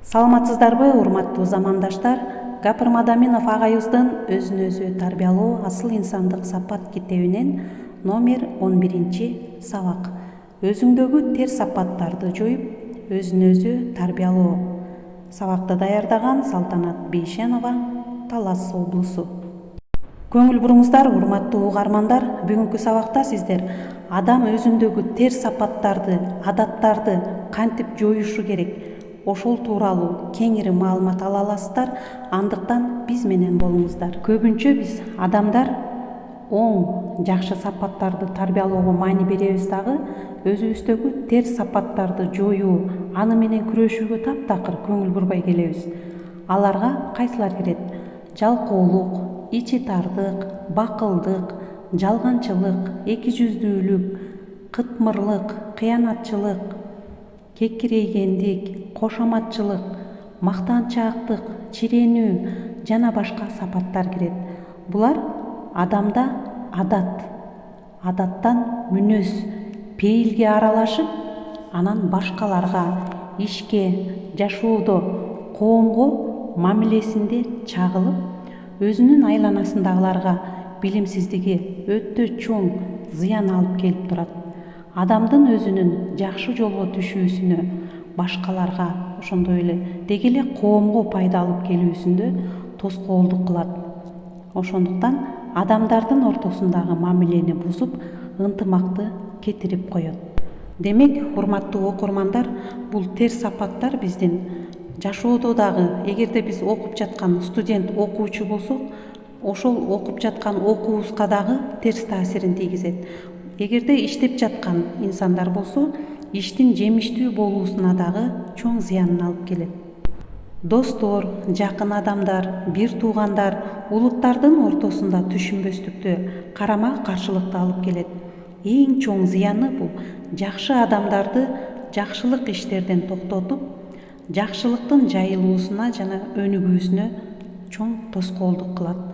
Саламатсыздарбы, урматтуу замандаштар? Гапыр Мадаминов агайыбыздын өзүн өзү тарбиялоо асыл инсандык сапат китебинен номер 11 сабак. Өзүңдөгү терс сапаттарды жоюп, өзүн өзү тарбиялоо. Сабакты даярдаган Салтанат Бейшенова, Талас облусу. Көңүл буруңуздар, урматтуу угармандар. Бүгүнкү сабакта сиздер адам өзүндөгү терс сапаттарды, адаттарды кантип жоюшу керек, ошол тууралуу кеңири маалымат ала аласыздар. Андыктан биз менен болуңуздар. Көбүнчө биз адамдар оң, жакшы сапаттарды тарбиялоого маани беребиз дагы, өзүбүздөгү терс сапаттарды жоюу, аны менен күрөшүүгө таптакыр көңүл бурбай келебиз. Аларга кайсылар кирет? Жалкоолук, ичи тардык, бакылдык, жалганчылык, эки жүздүүлүк, кытмырлык, кыянатчылык, кекирейгендик, кошоматчылык, мактанчаактык, чиренүү жана башка сапаттар кирет. Булар адамда адаттан мүнөз, пейилге аралашып, анан башкаларга, ишке, жашоодо, коомго мамилесинде чагылып, өзүнүн айланасындагыларга билимсиздиги өтө чоң зыян алып келип турат. Адамдын өзүнүн жакшы жолго түшүүсүнө, башкаларга, ошондой эле деги эле коомго пайда алып келүүсүндө тоскоолдук кылат. Ошондуктан адамдардын ортосундагы мамилени бузуп, ынтымакты кетирип коет. Демек, урматтуу окурмандар, бул терс сапаттар биздин жашоодо дагы, эгерде биз окуп жаткан студент, окуучу болсок, ошол окуп жаткан окуубузга дагы терс таасирин тийгизет. Эгерде иштеп жаткан инсандар болсо, иштин жемиштүү болуусуна дагы чоң зыянын алып келет. Достор, жакын адамдар, бир туугандар, улуттардын ортосунда түшүнбөстүктү, карама каршылыкты алып келет. Эң чоң зыяны бул жакшы адамдарды жакшылык иштерден токтотуп, жакшылыктын жайылуусуна жана өнүгүүсүнө чоң тоскоолдук кылат.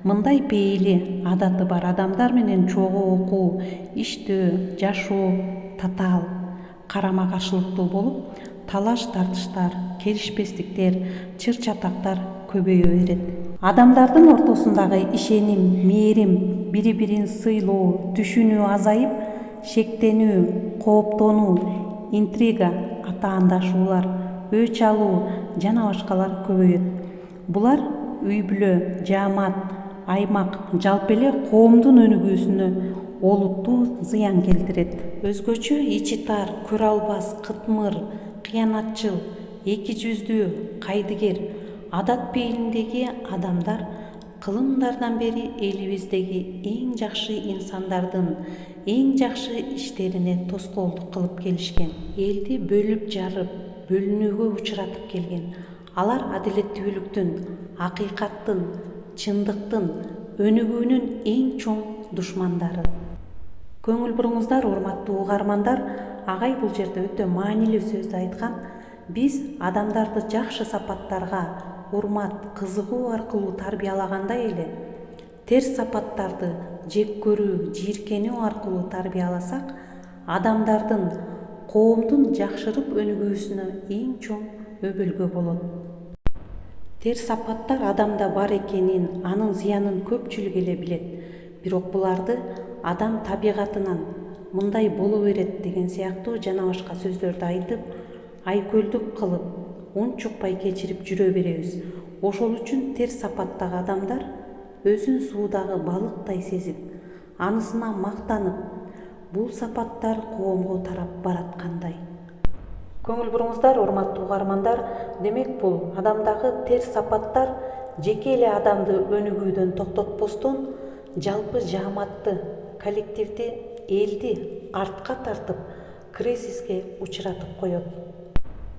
Мындай пейили, адаты бар адамдар менен чогуу окуу, иштөө, жашоо татаал, карама каршылыктуу болуп, талаш тартыштар, келишпестиктер, чыр чатактар көбөйө берет. Адамдардын ортосундагы ишеним, мээрим, бири-бирин сыйлоо, түшүнүү азайып, шектенүү, кооптонуу, интрига, атаандашуулар, өч алуу жана башкалар көбөйөт. Булар үй-бүлө, жаамат, аймак, жалпы эле коомдун өнүгүүсүнө олуттуу зыян келтирет. Өзгөчө ичи тар, көрө албас, кытмыр, кыянатчыл, эки жүздүү, кайдыгер, адат пейилиндеги адамдар кылымдардан бери элибиздеги эң жакшы инсандардын эң жакшы иштерине тоскоолдук кылып келишкен. Элди бөлүп жарып, бөлүнүүгө учуратып келген. Алар адилеттүүлүктүн, акыйкаттын, чындыктын, өнүгүүнүн эң чоң душмандары. Көңүл буруңуздар, урматтуу угармандар, агай бул жерде өтө маанилүү сөздү айткан. Биз адамдарды жакшы сапаттарга урмат, кызыгуу аркылуу тарбиялагандай эле, терс сапаттарды жек көрүү, жийиркенүү аркылуу тарбияласак, адамдардын, коомдун жакшырып өнүгүүсүнө эң чоң өбөлгө болот. Терс сапаттар адамда бар экенин, анын зыянын көпчүлүк эле билет. Бирок буларды адам табигатынан мындай боло берет деген сыяктуу жана башка сөздөрдү айтып, айкөлдүк кылып, унчукпай кечирип жүрө беребиз. Ошол үчүн терс сапаттагы адамдар өзүн суудагы балыктай сезип, анысына мактанып, бул сапаттар коомго тарап бараткандай. Көңүл буруңуздар, урматтуу угармандар, демек бул адамдагы терс сапаттар жеке эле адамды өнүгүүдөн токтотпостон, жалпы жааматты, коллективди, элди артка тартып, кризиске учуратып коет.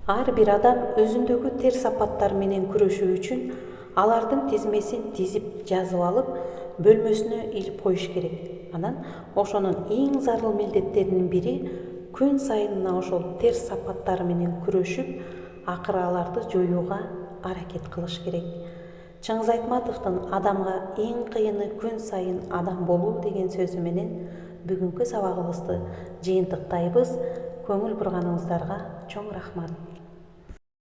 Ар бир адам өзүндөгү терс сапаттар менен күрөшүү үчүн алардын тизмесин тизип жазып алып, бөлмөсүнө илип коюш керек. Анан ошонун эң зарыл милдеттеринин бири күн сайын ошол терс сапаттар менен күрөшүп, акыры аларды жоюуга аракет кылыш керек. Чыңгыз Айтматовдун адамга эң кыйыны күн сайын адам болуу деген сөзү менен бүгүнкү сабагыбызды жыйынтыктайбыз. Көңүл бурганыңыздарга чоң рахмат.